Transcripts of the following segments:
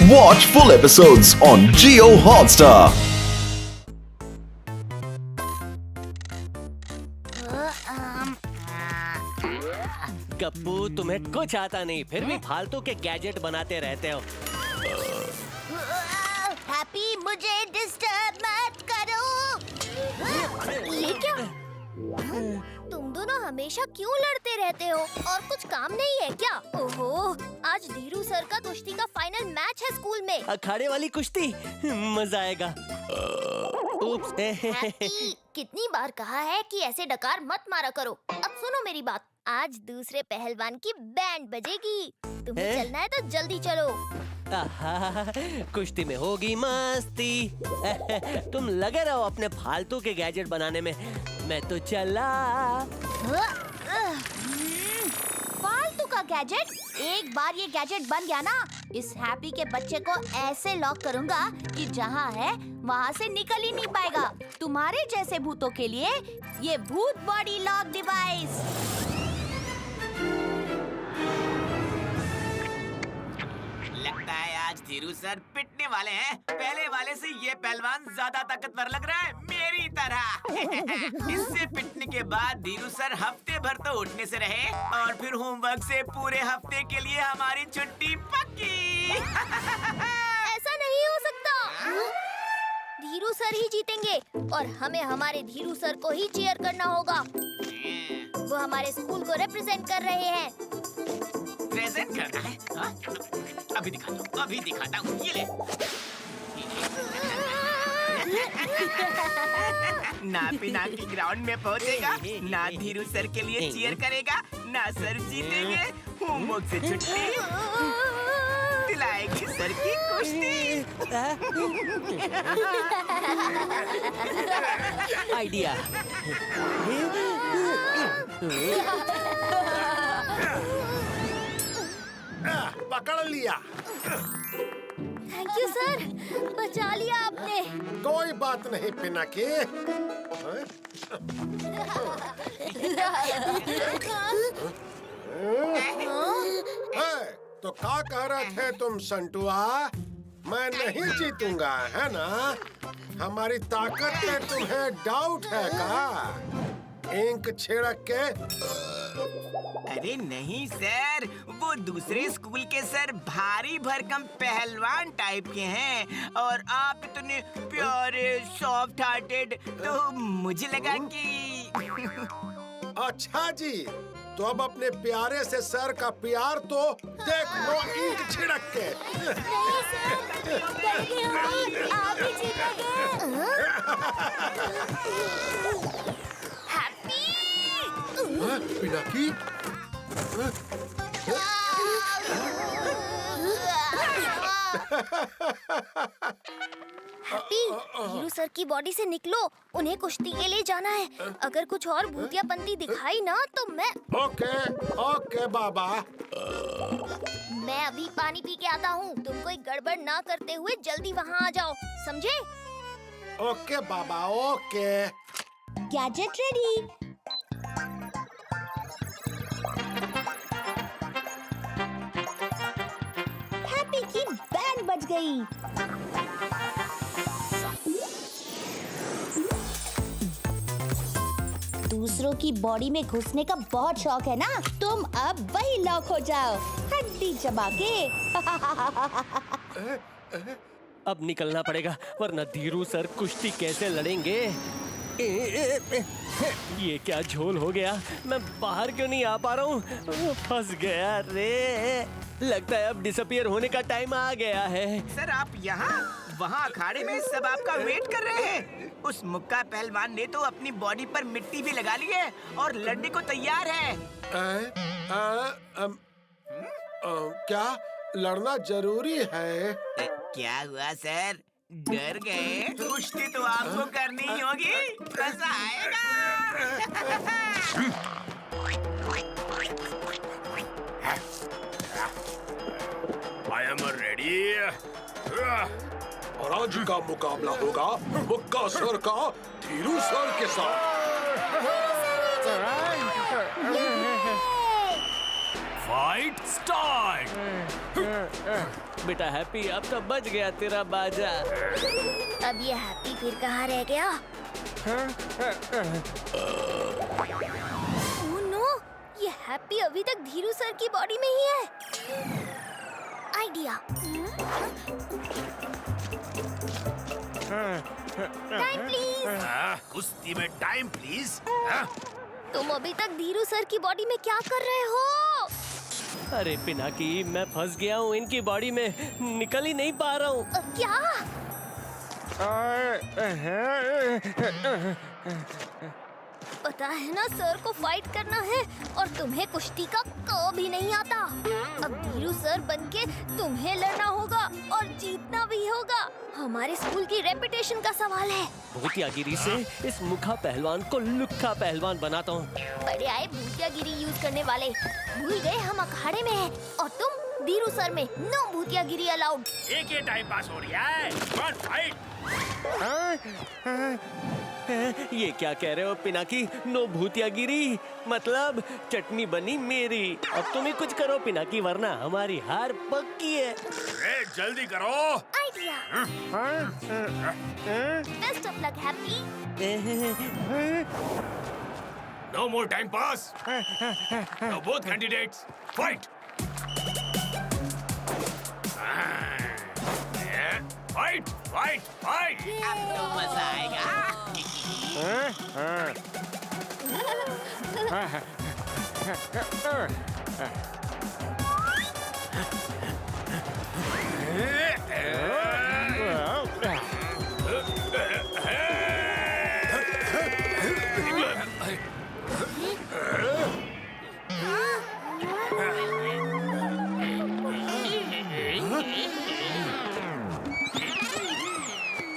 Watch full episodes on Jio Hotstar. Gappu, तुम्हें कुछ आता नहीं, फिर भी फालतू के गैजेट बनाते रहते हो। हैप्पी, मुझे डिस्टर्ब मत करो। ये क्या? तुम दोनों हमेशा क्यों लड़ते रहते हो? और कुछ काम नहीं है क्या? ओहो, आज धीरू सर का कुश्ती का फाइनल मैच है स्कूल में। अखाड़े वाली कुश्ती, मजा आएगा। उप्स। हैप्पी, कितनी बार कहा है कि ऐसे डकार मत मारा करो। अब सुनो मेरी बात, आज दूसरे पहलवान की बैंड बजेगी। तुम्हें चलना है तो जल्दी चलो। आहा, कुश्ती में होगी मस्ती। तुम लगे रहो अपने फालतू के गैजेट बनाने में, मैं तो चला। फालतू का गैजेट? एक बार ये गैजेट बन गया ना, इस हैप्पी के बच्चे को ऐसे लॉक करूंगा कि जहाँ है वहाँ से निकल ही नहीं पाएगा। तुम्हारे जैसे भूतों के लिए ये भूत बॉडी लॉक डिवाइस। लगता है आज धीरू सर पिटने वाले हैं। पहले वाले से ये पहलवान ज्यादा ताकतवर लग रहा है, मेरी तरह। इससे पिटने के बाद धीरू सर हफ्ते भर तो उठने से रहे और फिर होमवर्क से पूरे हफ्ते के लिए हमारी छुट्टी पक्की। ऐसा नहीं हो सकता। धीरू सर ही जीतेंगे और हमें हमारे धीरू सर को ही चीयर करना होगा। वो हमारे स्कूल को रिप्रेजेंट कर रहे हैं। प्रेजेंट करना है? हाँ? अभी दिखाता हूँ, ये ले। ना पिना की ग्राउंड में पहुँचेगा, ना धीरू सर के लिए चीयर करेगा, ना सर जीतेंगे। होमवर्क से छुट्टी दिलाएगी सर की कुश्ती। आइडिया। पकड़ लिया। थैंक यू सर, बचा लिया आपने। कोई बात नहीं पिनाकी। तो क्या कह रहे थे तुम संटुआ? मैं नहीं जीतूंगा, है ना? हमारी ताकत पे तुम्हें डाउट है का? इंक छिड़क के? अरे नहीं सर, वो दूसरे स्कूल के सर भारी भरकम पहलवान टाइप के हैं और आप इतने प्यारे सॉफ्ट हार्टेड, तो मुझे लगा कि अच्छा जी, तो अब अपने प्यारे से सर का प्यार तो देख लो इंक छिड़क के। नहीं सर, आप ही जीतेंगे। Happy! Pinaki? Happy, Dhiru sir की बॉडी से निकलो, उन्हें कुश्ती के लिए जाना है। अगर कुछ और भूतियापंती दिखाई ना तो मैं ओके बाबा। मैं अभी पानी पी के आता हूँ। तुम कोई गड़बड़ ना करते हुए जल्दी वहाँ आ जाओ, समझे? ओके बाबा, ओके। Gadget ready. हैप्पी की बैंड बज गई। दूसरों की बॉडी में घुसने का बहुत शौक है ना? तुम अब वही लॉक हो जाओ, हड्डी चबा के। अब निकलना पड़ेगा, वरना धीरू सर कुश्ती कैसे लड़ेंगे? ये क्या झोल हो गया? मैं बाहर क्यों नहीं आ पा रहा हूँ? फंस गया रे। लगता है अब डिसअपियर होने का टाइम आ गया है। सर आप यहाँ, वहाँ अखाड़े में सब आपका वेट कर रहे हैं। उस मुक्का पहलवान ने तो अपनी बॉडी पर मिट्टी भी लगा ली है और लड़ने को तैयार है। क्या लड़ना जरूरी है? क्या हुआ सर, डर गए? कुश्ती तो आपको करनी ही होगी, मजा आएगा। I am ready. और आज का मुकाबला होगा मुक्का सर का धीरू सर के साथ। Fight start. बेटा हैप्पी, अब तो बच गया तेरा बाजा। अब ये हैप्पी फिर कहाँ रह गया? ओह नो, ये हैप्पी अभी तक धीरू सर की बॉडी में ही है। आइडिया। Time please. कुश्ती में टाइम प्लीज। तुम अभी तक धीरू सर की बॉडी में क्या कर रहे हो? अरे पिनाकी, मैं फंस गया हूँ इनकी बॉडी में, निकल ही नहीं पा रहा हूँ। क्या? पता है ना सर को फाइट करना है और तुम्हें कुश्ती का क भी नहीं आता। अब धीरू सर बनके तुम्हें लड़ना होगा और जीतना भी होगा। हमारे स्कूल की रेपुटेशन का सवाल है। भूतियागिरी से इस मुखा पहलवान को लुक्खा पहलवान बनाता हूँ। बड़े आए भूतियागिरी यूज करने वाले। भूल गए हम अखाड़े में हैं और तुम धीरू सर में। नो भूतियागिरी अलाउड। एक ये टाइम पास हो रहा है। One fight. ये क्या कह रहे हो पिनाकी? नो भूतियागिरी मतलब चटनी बनी मेरी। अब तुम ही कुछ करो पिनाकी, वरना हमारी हार पक्की है। जल्दी करो। Idea. Best of luck happy. No more time pass. Now both candidates fight. Fight fight fight. अब तो मजा आएगा।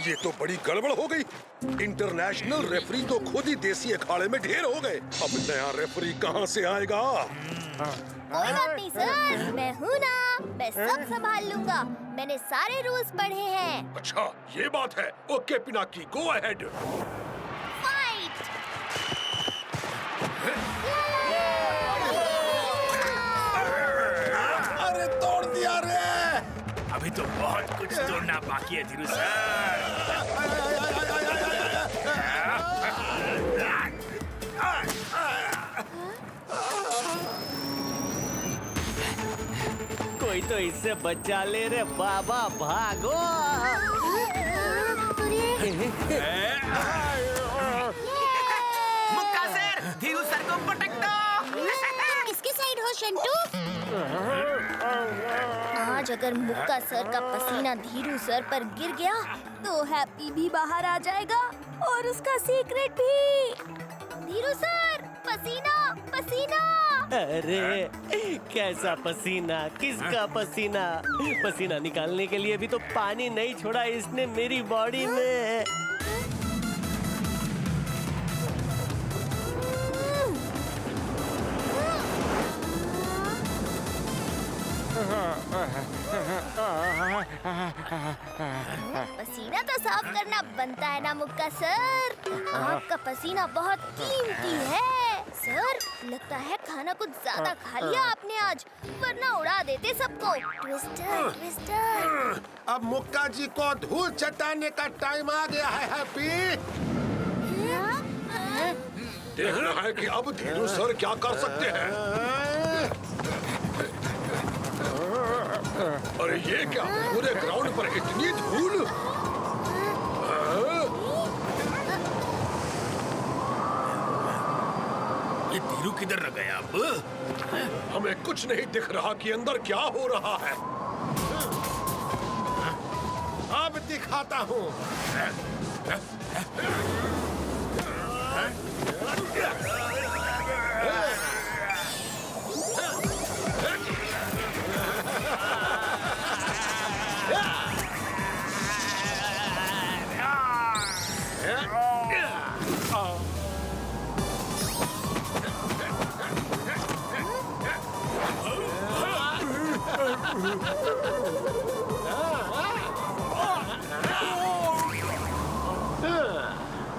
ये तो बड़ी गड़बड़ हो गई। इंटरनेशनल रेफरी तो खुद ही देसी अखाड़े में ढेर हो गए। अब नया रेफरी कहाँ से आएगा? कोई बात नहीं सर, मैं हूँ ना, मैं सब संभाल लूंगा। मैंने सारे रूल्स पढ़े हैं। अच्छा ये बात है। Okay Pinaki, go ahead. Fight. अरे तोड़ दिया रे। अभी तो बहुत कुछ तोड़ना बाकी है धीरू सर। कोई तो इससे बचा ले रे बाबा, भागो। मुक्का सर, धीरू सर को पटक दो। किसकी साइड हो शंटू? आज अगर मुक्का सर का पसीना धीरू सर पर गिर गया तो हैप्पी भी बाहर आ जाएगा और उसका सीक्रेट भी। धीरू सर, पसीना पसीना। अरे कैसा पसीना? किसका पसीना? पसीना निकालने के लिए भी तो पानी नहीं छोड़ा इसने मेरी बॉडी में। पसीना तो साफ करना बनता है ना मुक्का सर। आपका पसीना बहुत कीमती है सर। लगता है खाना कुछ ज्यादा खा लिया आपने आज, वरना उड़ा देते सबको। Twister twister. अब मुक्का जी को धूल चटाने का टाइम आ गया है हैप्पी। देखना है कि अब धीरू सर क्या कर सकते हैं। अरे ये क्या, पूरे ग्राउंड पर इतनी धूल। ये धीरू किधर रह गया अब? हमें कुछ नहीं दिख रहा कि अंदर क्या हो रहा है। अब दिखाता हूँ।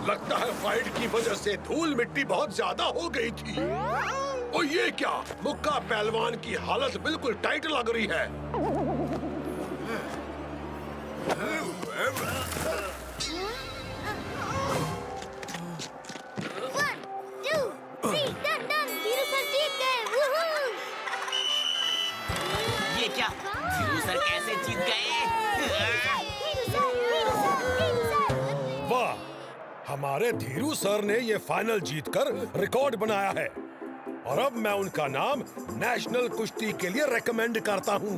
लगता है फाइट की वजह से धूल मिट्टी बहुत ज्यादा हो गई थी। और ये क्या, मुक्का पहलवान की हालत बिल्कुल टाइट लग रही है। One, two, three, done, done. Dheeru sir जीत गए। Woohoo! ये क्या, धीरू सर कैसे जीत गए? धीरू सर। वाह, हमारे धीरू सर ने ये फाइनल जीतकर रिकॉर्ड बनाया है और अब मैं उनका नाम नेशनल कुश्ती के लिए रेकमेंड करता हूँ।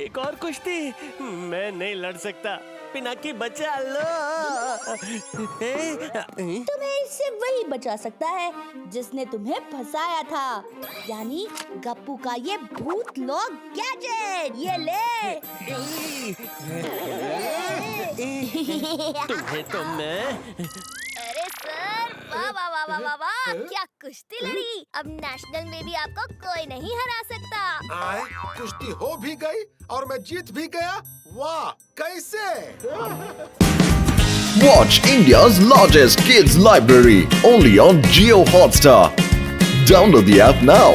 एक और कुश्ती? मैं नहीं लड़ सकता। पिनाकी बचा लो। तुम्हें इससे वही बचा सकता है जिसने तुम्हें फंसाया था, यानी गप्पू का ये भूत लॉक गैजेट। ये ले। तुम्हें तो मैं। अरे सर, वाह वाह वाह वाह वाह वाह, क्या कुश्ती लड़ी। अब नेशनल में भी आपको कोई नहीं हरा सकता। आए, कुश्ती हो भी गई और मैं जीत भी गया। वाह, कैसे? Watch India's largest kids library only on Jio Hotstar. Download the app now.